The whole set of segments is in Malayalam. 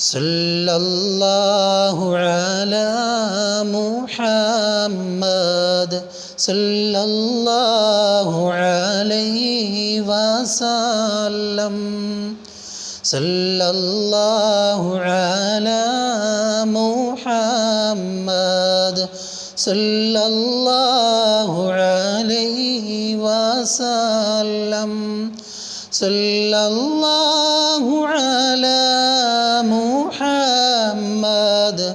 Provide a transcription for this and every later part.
സല്ലല്ലാഹു അലാ മുഹമ്മദ് സല്ലല്ലാഹു അലൈഹി വസല്ലം. സല്ലല്ലാഹു അലാ മുഹമ്മദ് സല്ലല്ലാഹു അലൈഹി വസല്ലം. സല്ലല്ലാഹു അലാ മുഹമ്മദ്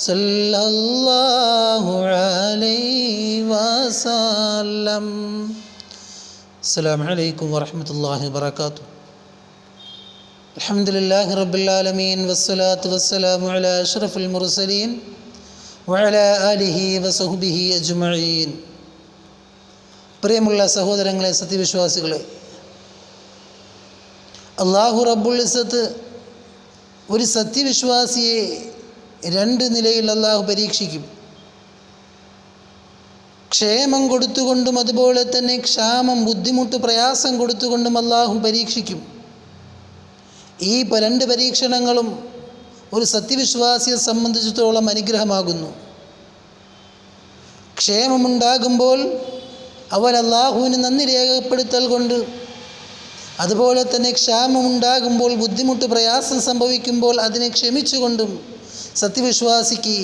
സല്ലല്ലാഹു അലൈഹി വസല്ലം. അസ്സലാമു അലൈക്കും വറഹ്മത്തുള്ളാഹി വബറകാതുഹു. അൽഹംദുലില്ലാഹി റബ്ബിൽ ആലമീൻ വസ്സലാത്തു വസ്സലാമു അലാ അഷ്റഫിൽ മുർസലീൻ വഅലാ ആലിഹി വസഹ്ബിഹി അജ്മഈൻ. പ്രിയമുള്ള സഹോദരങ്ങളെ, സത്യവിശ്വാസികളെ, അല്ലാഹു റബ്ബുൽ ഇസ്സത്ത് ഒരു സത്യവിശ്വാസിയെ രണ്ട് നിലയിൽ അല്ലാഹു പരീക്ഷിക്കും. ക്ഷേമം കൊടുത്തുകൊണ്ടും അതുപോലെ തന്നെ ക്ഷാമം, ബുദ്ധിമുട്ട്, പ്രയാസം കൊടുത്തുകൊണ്ടും അല്ലാഹു പരീക്ഷിക്കും. ഈ രണ്ട് പരീക്ഷണങ്ങളും ഒരു സത്യവിശ്വാസിയെ സംബന്ധിച്ചിടത്തോളം അനുഗ്രഹമാകുന്നു. ക്ഷേമമുണ്ടാകുമ്പോൾ അവൻ അല്ലാഹുവിന് നന്ദി രേഖപ്പെടുത്തൽ കൊണ്ട്, അതുപോലെ തന്നെ ക്ഷാമമുണ്ടാകുമ്പോൾ, ബുദ്ധിമുട്ട്, പ്രയാസം സംഭവിക്കുമ്പോൾ അതിനെ ക്ഷമിച്ചുകൊണ്ടും സത്യവിശ്വാസിക്ക്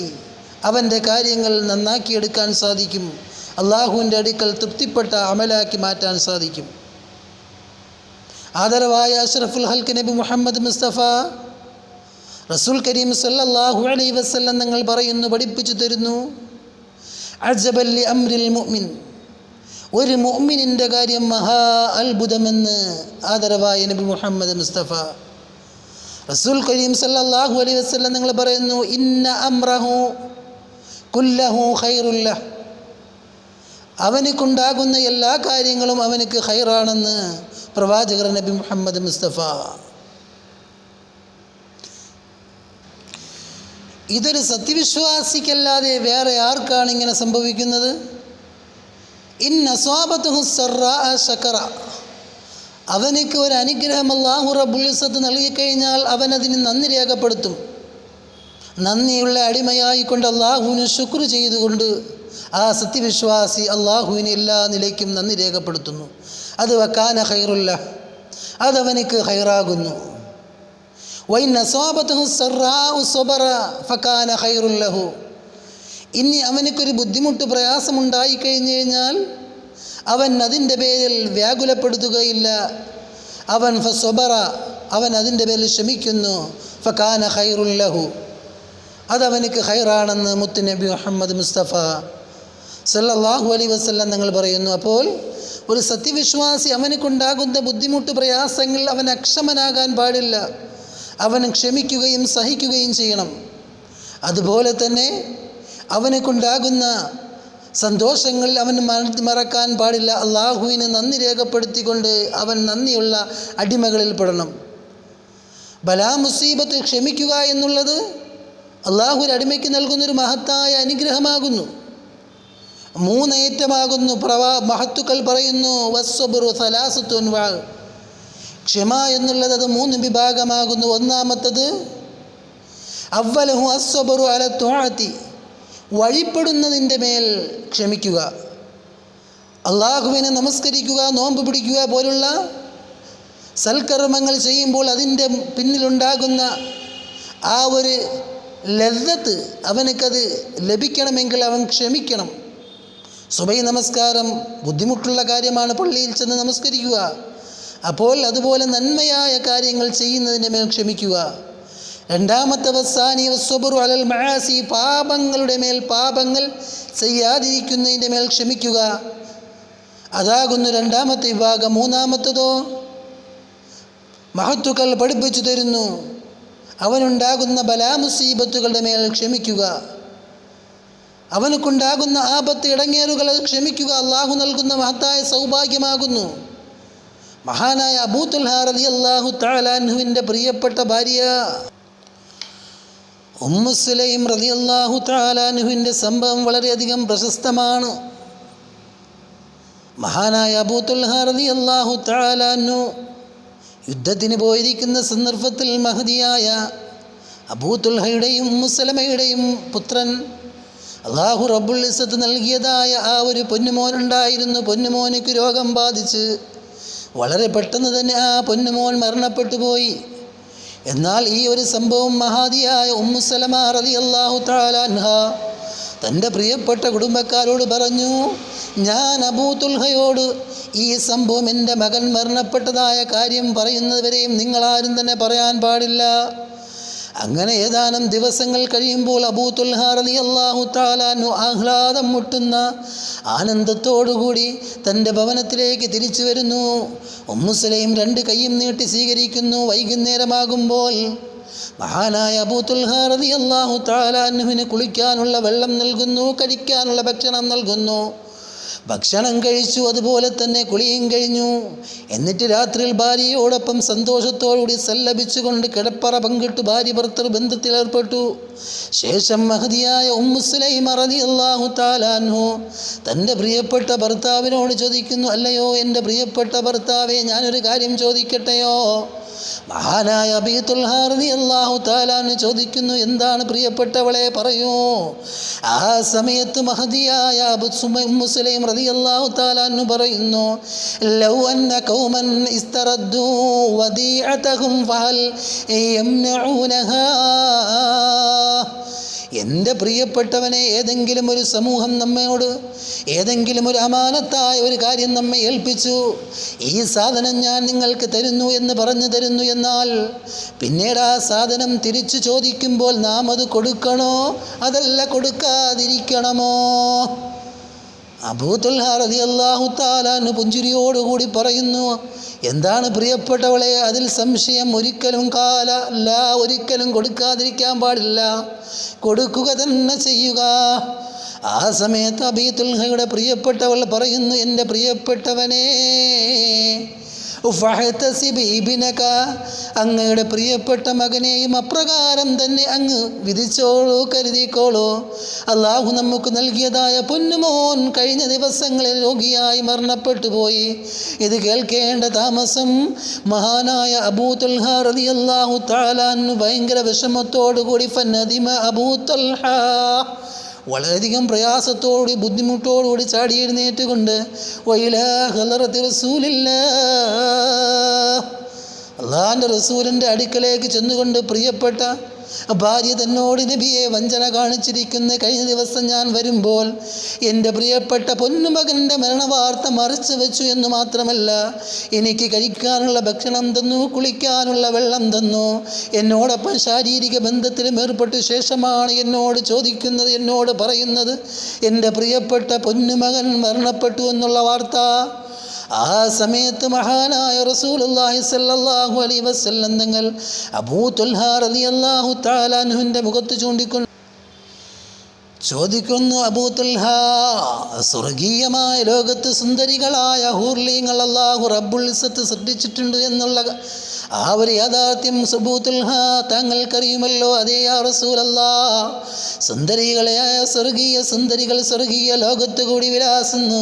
അവൻ്റെ കാര്യങ്ങൾ നന്നാക്കിയെടുക്കാൻ സാധിക്കും. അള്ളാഹുവിൻ്റെ അടുക്കൽ തൃപ്തിപ്പെട്ട അമലാക്കി മാറ്റാൻ സാധിക്കും. ആദരവായ അഷ്റഫുൽ ഹൽക്ക് നബി മുഹമ്മദ് മുസ്തഫ റസൂൽ കരീം സല്ലല്ലാഹു അലൈഹി വസല്ലം തങ്ങൾ പറയുന്നു, പഠിപ്പിച്ചു തരുന്നു, അജബൽ ലി അംരിൽ മുഅ്മിൻ, ഒരു മുഅ്മിനിൻ്റെ കാര്യം മഹാ അത്ഭുതമെന്ന് ആദരവായ നബി മുഹമ്മദ് മുസ്തഫ റസൂൽ കരീം സല്ലല്ലാഹു അലൈഹി വസല്ലം നിങ്ങൾ പറയുന്നു, ഇന്ന അംറഹു കുല്ലഹു ഖൈറുൻ ലഹ്, അവനിക്കുണ്ടാകുന്ന എല്ലാ കാര്യങ്ങളും അവനക്ക് ഖൈറാണെന്ന് പ്രവാചകർ നബി മുഹമ്മദ് മുസ്തഫ. ഇതൊരു സത്യവിശ്വാസിക്കല്ലാതെ വേറെ ആർക്കാണ് ഇങ്ങനെ സംഭവിക്കുന്നത്? ഇന്ന സ്വാബത്തുഹു സറാഅ ശകറ, അവനക്ക് ഒരു അനുഗ്രഹം അല്ലാഹു റബ്ബുൽ ഇസ്സത്ത് നൽകിക്കഴിഞ്ഞാൽ അവനതിന് നന്ദി രേഖപ്പെടുത്തും. നന്ദിയുള്ള അടിമയായിക്കൊണ്ട് അല്ലാഹുവിന് ശുക്ർ ചെയ്തുകൊണ്ട് ആ സത്യവിശ്വാസി അല്ലാഹുവിന് എല്ലാ നിലയ്ക്കും നന്ദി രേഖപ്പെടുത്തുന്നു. അത് വകാന ഖൈറുൻ ലഹ്, അതവനക്ക് ഖൈറാകുന്നു. വഇന്ന സ്വാബത്തുഹു സറാഉ സബറ ഫകാന ഖൈറുൻ ലഹു, ഇനി അവനക്കൊരു ബുദ്ധിമുട്ട്, പ്രയാസമുണ്ടായി കഴിഞ്ഞു കഴിഞ്ഞാൽ അവൻ അതിൻ്റെ പേരിൽ വ്യാകുലപ്പെടുത്തുകയില്ല. അവൻ ഫസ്വബറ, അവൻ അതിൻ്റെ പേരിൽ ക്ഷമിക്കുന്നു. ഫകാന ഖൈറുൻ ലഹു, അതവനക്ക് ഖൈറാണെന്ന് മുത്ത് നബി മുഹമ്മദ് മുസ്തഫ സല്ലല്ലാഹു അലൈഹി വസല്ലം തങ്ങൾ പറയുന്നു. അപ്പോൾ ഒരു സത്യവിശ്വാസി അവനക്കുണ്ടാകുന്ന ബുദ്ധിമുട്ട്, പ്രയാസങ്ങൾ അവൻ അക്ഷമനാകാൻ പാടില്ല. അവൻ ക്ഷമിക്കുകയും സഹിക്കുകയും ചെയ്യണം. അതുപോലെ തന്നെ അവനക്കുണ്ടാകുന്ന സന്തോഷങ്ങളിൽ അവൻ മറക്കാൻ പാടില്ല. അള്ളാഹുവിന് നന്ദി രേഖപ്പെടുത്തിക്കൊണ്ട് അവൻ നന്ദിയുള്ള അടിമകളിൽ പെടണം. ബലാ മുസീബത്ത് ക്ഷമിക്കുക എന്നുള്ളത് അള്ളാഹു അടിമയ്ക്ക് നൽകുന്നൊരു മഹത്തായ അനുഗ്രഹമാകുന്നു. മൂന്നേറ്റമാകുന്നു. മഹത്തുക്കൾ പറയുന്നു, വസ്സബ്റു സലാസത്തുൻ വ, ക്ഷമ എന്നുള്ളത് അത് മൂന്ന് വിഭാഗമാകുന്നു. ഒന്നാമത്തത് അവ്വലഹു അസ്സബ്റു അല തുഅതി, വഴിപ്പെടുന്നതിൻ്റെ മേൽ ക്ഷമിക്കുക. അള്ളാഹുവിനെ നമസ്കരിക്കുക, നോമ്പ് പിടിക്കുക പോലുള്ള സൽക്കർമ്മങ്ങൾ ചെയ്യുമ്പോൾ അതിൻ്റെ പിന്നിലുണ്ടാകുന്ന ആ ഒരു ലദ്ദത്ത് അവനക്കത് ലഭിക്കണമെങ്കിൽ അവൻ ക്ഷമിക്കണം. സുബഹി നമസ്കാരം ബുദ്ധിമുട്ടുള്ള കാര്യമാണ്, പള്ളിയിൽ ചെന്ന് നമസ്കരിക്കുക. അപ്പോൾ അതുപോലെ നന്മയായ കാര്യങ്ങൾ ചെയ്യുന്നതിൻ്റെ മേൽ ക്ഷമിക്കുക. രണ്ടാമത്തെ വസാനി വസ്സബ്റു അലൽ മആസി, പാപങ്ങളുടെ മേൽ, പാപങ്ങൾ ചെയ്യാതിരിക്കുന്നതിൻ്റെ മേൽ ക്ഷമിക്കുക. അതാകുന്നു രണ്ടാമത്തെ വിഭാഗം. മൂന്നാമത്തതോ മഹത്തുക്കൾ പഠിപ്പിച്ചു തരുന്നു, അവനുണ്ടാകുന്ന ബലാമുസീബത്തുകളുടെ മേൽ ക്ഷമിക്കുക. അവനക്കുണ്ടാകുന്ന ആപത്ത്, ഇടങ്ങേറുകൾ ക്ഷമിക്കുക. അള്ളാഹു നൽകുന്ന മഹത്തായ സൗഭാഗ്യമാകുന്നു. മഹാനായ അബൂ തുൽഹാ റളിയല്ലാഹു തആല അൻഹുവിൻ്റെ പ്രിയപ്പെട്ട ഭാര്യ ഉമ്മു സുലൈം റളിയല്ലാഹു തആല അൻഹുവിൻ്റെ സംഭവം വളരെയധികം പ്രശസ്തമാണ്. മഹാനായ അബൂ തുൽഹാ റളിയല്ലാഹു തആല അൻഹു യുദ്ധത്തിന് പോയിരിക്കുന്ന സന്ദർഭത്തിൽ മഹദിയായ അബൂ തുൽഹയുടെയും ഉമ്മു സലമയുടെയും പുത്രൻ അല്ലാഹു റബ്ബുൽ ഇസ്സത്ത് നൽകിയതായ ആ ഒരു പൊന്നുമോനുണ്ടായിരുന്നു. പൊന്നുമോനിക്ക് രോഗം ബാധിച്ച് വളരെ പെട്ടെന്ന് തന്നെ ആ പൊന്നുമോൻ മരണപ്പെട്ടു പോയി. എന്നാൽ ഈ ഒരു സംഭവം മഹാദിയായ ഉമ്മു സലമ റളിയല്ലാഹു തആല അൻഹ തൻ്റെ പ്രിയപ്പെട്ട കുടുംബക്കാരോട് പറഞ്ഞു, ഞാൻ അബൂ തുൽഹയോട് ഈ സംഭവം എൻ്റെ മകൻ മരണപ്പെട്ടതായ കാര്യം പറയുന്നതുവരെയും നിങ്ങളാരും തന്നെ പറയാൻ പാടില്ല. അങ്ങനെ ഏതാനും ദിവസങ്ങൾ കഴിയുമ്പോൾ അബൂ തുൽഹ റളിയല്ലാഹു തആല അൻഹു ആഹ്ലാദം മുട്ടുന്ന ആനന്ദത്തോടുകൂടി തൻ്റെ ഭവനത്തിലേക്ക് തിരിച്ചു വരുന്നു. ഉമ്മു സലൈം 2 കൈയും നീട്ടി സ്വീകരിക്കുന്നു. വൈകുന്നേരമാകുമ്പോൾ മഹാനായ അബൂ തുൽഹ റളിയല്ലാഹു തആല അൻഹുവിന് കുളിക്കാനുള്ള വെള്ളം നൽകുന്നു, കഴിക്കാനുള്ള ഭക്ഷണം നൽകുന്നു. ഭക്ഷണം കഴിച്ചു, അതുപോലെ തന്നെ കുളിയും കഴിഞ്ഞു. എന്നിട്ട് രാത്രിയിൽ ഭാര്യയോടൊപ്പം സന്തോഷത്തോടുകൂടി സല്ലപിച്ചുകൊണ്ട് കിടപ്പറ പങ്കിട്ട് ഭാര്യ ഭർത്തൃ ബന്ധത്തിലേർപ്പെട്ടു. ശേഷം മഹദിയായ ഉമ്മു സുലൈമ റളിയല്ലാഹു തആല അൻഹു തൻ്റെ പ്രിയപ്പെട്ട ഭർത്താവിനോട് ചോദിക്കുന്നു, അല്ലയോ എൻ്റെ പ്രിയപ്പെട്ട ഭർത്താവേ, ഞാനൊരു കാര്യം ചോദിക്കട്ടെയോ? മഹാനായ അബൂ തുൽഹ റളിയല്ലാഹു തആല അൻഹു ചോദിക്കുന്നു, എന്താണ് പ്രിയപ്പെട്ടവളെ, പറയൂ. ആ സമയത്ത് മഹദിയായ ഉമ്മു സുലൈം റളിയല്ലാഹു തആല അൻഹു പറയുന്നു, ലൗ അന്ന ഖൗമൻ ഇസ്തറദ്ദു വദീഅതഹും ഫഹൽ യംനഊനഹാ. എൻ്റെ പ്രിയപ്പെട്ടവനെ, ഏതെങ്കിലും ഒരു സമൂഹം നമ്മോട് ഏതെങ്കിലും ഒരു അമാനത്തായ ഒരു കാര്യം നമ്മെ ഏൽപ്പിച്ചു, ഈ സാധനം ഞാൻ നിങ്ങൾക്ക് തരുന്നു എന്ന് പറഞ്ഞു തരുന്നു, എന്നാൽ പിന്നീട് ആ സാധനം തിരിച്ചു ചോദിക്കുമ്പോൾ നാം അത് കൊടുക്കണോ അതല്ല കൊടുക്കാതിരിക്കണമോ? അബൂ തുൽഹ റളിയല്ലാഹു തആല അൻഹു പുഞ്ചിരിയോടുകൂടി പറയുന്നു, എന്താണ് പ്രിയപ്പെട്ടവളെ അതിൽ സംശയം? ഒരിക്കലും കൊടുക്കാതിരിക്കാൻ പാടില്ല, കൊടുക്കുക തന്നെ ചെയ്യുക. ആ സമയത്ത് അബൂ തുൽഹയുടെ പ്രിയപ്പെട്ടവൾ പറയുന്നു, എൻ്റെ പ്രിയപ്പെട്ടവനെ, അങ്ങയുടെ പ്രിയപ്പെട്ട മകനെയും അപ്രകാരം തന്നെ അങ്ങ് വിധിച്ചോളൂ, കരുതിക്കോളൂ. അള്ളാഹു നമുക്ക് നൽകിയതായ പൊന്നുമോൻ കഴിഞ്ഞ ദിവസങ്ങളിൽ രോഗിയായി മരണപ്പെട്ടു പോയി. ഇത് കേൾക്കേണ്ട താമസം മഹാനായ അബൂ തുൽഹ റളിയല്ലാഹു തആല അൻഹു ഭയങ്കര വിഷമത്തോടുകൂടി ഫനദിമ അബൂ തുൽഹ, വളരെയധികം പ്രയാസത്തോടുകൂടി ബുദ്ധിമുട്ടോടുകൂടി ചാടി എഴുന്നേറ്റ് കൊണ്ട് അള്ളാഹിൻ്റെ റസൂലിൻ്റെ അടുക്കലേക്ക് ചെന്നുകൊണ്ട്, പ്രിയപ്പെട്ട ഭാര്യ തന്നോട്, നബിയെ, വഞ്ചന കാണിച്ചിരിക്കുന്ന കഴിഞ്ഞ ദിവസം ഞാൻ വരുമ്പോൾ എൻ്റെ പ്രിയപ്പെട്ട പൊന്നുമകൻ്റെ മരണവാർത്ത മറിച്ചു വെച്ചു എന്ന് മാത്രമല്ല, എനിക്ക് കഴിക്കാനുള്ള ഭക്ഷണം തന്നു, കുളിക്കാനുള്ള വെള്ളം തന്നു, എന്നോടൊപ്പം ശാരീരിക ബന്ധത്തിലും ഏർപ്പെട്ട ശേഷമാണ് എന്നോട് ചോദിക്കുന്നത്, എന്നോട് പറയുന്നത് എൻ്റെ പ്രിയപ്പെട്ട പൊന്നുമകൻ മരണപ്പെട്ടു എന്നുള്ള വാർത്ത. ആ സമയത്ത് മഹാനായ റസൂലുള്ളാഹി സ്വല്ലല്ലാഹു അലൈഹി വസല്ലം തങ്ങൾ അബൂ തുൽഹ റളിയല്ലാഹു തആല അൻഹുവിൻ്റെ മുഖത്ത് ചൂണ്ടിക്കൊണ്ട് ചോദിക്കുന്നു, അബൂ തുൽഹ, സ്വർഗീയമായ ലോകത്ത് സുന്ദരികളായ ഹൂർലിങ്ങൾ അല്ലാഹു റബ്ബുൽ ഇസ്സത്ത് സൃഷ്ടിച്ചിട്ടുണ്ട് എന്നുള്ള ആ ഒരു യാഥാർത്ഥ്യം അബൂ തുൽഹ താങ്കൾക്കറിയുമല്ലോ? അതേ യാ റസൂലല്ലാഹ്, സുന്ദരികളായ സ്വർഗീയ സുന്ദരികൾ സ്വർഗീയ ലോകത്ത് കൂടി വിലാസുന്നു.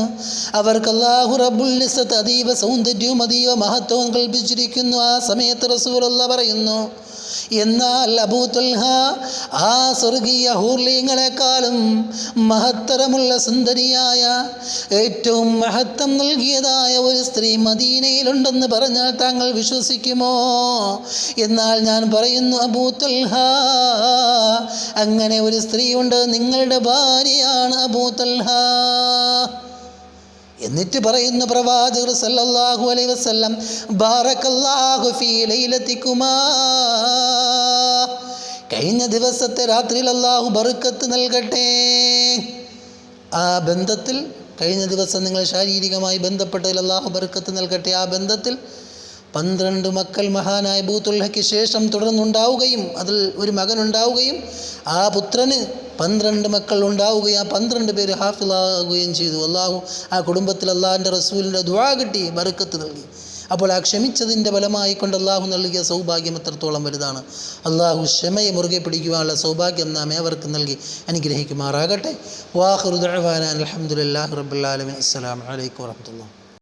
അവർക്ക് അല്ലാഹു റബ്ബുൽ ഇസ്സത്ത് അതീവ സൗന്ദര്യവും അതീവ മഹത്വവും കൽപ്പിച്ചിരിക്കുന്നു. ആ സമയത്ത് റസൂലുള്ളാഹി പറയുന്നു, എന്നാൽ അബൂ തുൽഹ, ആ സ്വർഗീയ ഹൂർലിങ്ങളെക്കാളും മഹത്തരമുള്ള സുന്ദരിയായ ഏറ്റവും മഹത്വം നൽകിയതായ ഒരു സ്ത്രീ മദീനയിലുണ്ടെന്ന് പറഞ്ഞാൽ താങ്കൾ വിശ്വസിക്കുമോ? എന്നാൽ ഞാൻ പറയുന്നു, അബൂ തുൽഹ, അങ്ങനെ ഒരു സ്ത്രീയുണ്ട്, നിങ്ങളുടെ ഭാര്യയാണ് അബൂ തുൽഹ. എന്നിട്ട് പറയുന്നു പ്രവാചകർ സല്ലല്ലാഹു അലൈഹി വസല്ലം, ബാറക്കല്ലാഹു ഫീ ലൈലതികുമാ, കഴിഞ്ഞ ദിവസത്തെ രാത്രിയിൽ അല്ലാഹു ബർക്കത്ത് നൽകട്ടെ. ആ ബന്ധത്തിൽ, കഴിഞ്ഞ ദിവസം നിങ്ങൾ ശാരീരികമായി ബന്ധപ്പെട്ടതിൽ അല്ലാഹു ബർക്കത്ത് നൽകട്ടെ. ആ ബന്ധത്തിൽ 12 മക്കൾ മഹാനായ അബൂ തുൽഹയ്ക്ക് ശേഷം തുടർന്നുണ്ടാവുകയും അതിൽ ഒരു മകനുണ്ടാവുകയും ആ പുത്രന് 12 മക്കൾ ഉണ്ടാവുകയും ആ 12 പേര് ഹാഫിളാകുകയും ചെയ്തു. അള്ളാഹു ആ കുടുംബത്തിൽ അള്ളാഹിൻ്റെ റസൂലിൻ്റെ ദുആ കിട്ടി, ബർക്കത്ത് നൽകി. അപ്പോൾ ആ ക്ഷമിച്ചതിൻ്റെ ഫലമായി കൊണ്ട് അള്ളാഹു നൽകിയ സൗഭാഗ്യം എത്രത്തോളം വലുതാണ്. അള്ളാഹു ക്ഷമയെ മുറുകെ പിടിക്കുവാനുള്ള സൗഭാഗ്യം നാം ഏവർക്കും നൽകി അനുഗ്രഹിക്കുമാറാകട്ടെ. വാഖിറു ദഅ്വാനാ അൽഹംദുലില്ലാഹി റബ്ബിൽ ആലമീൻ. അസ്സലാമു അലൈക്കും വറഹ്മത്തുള്ളാഹി.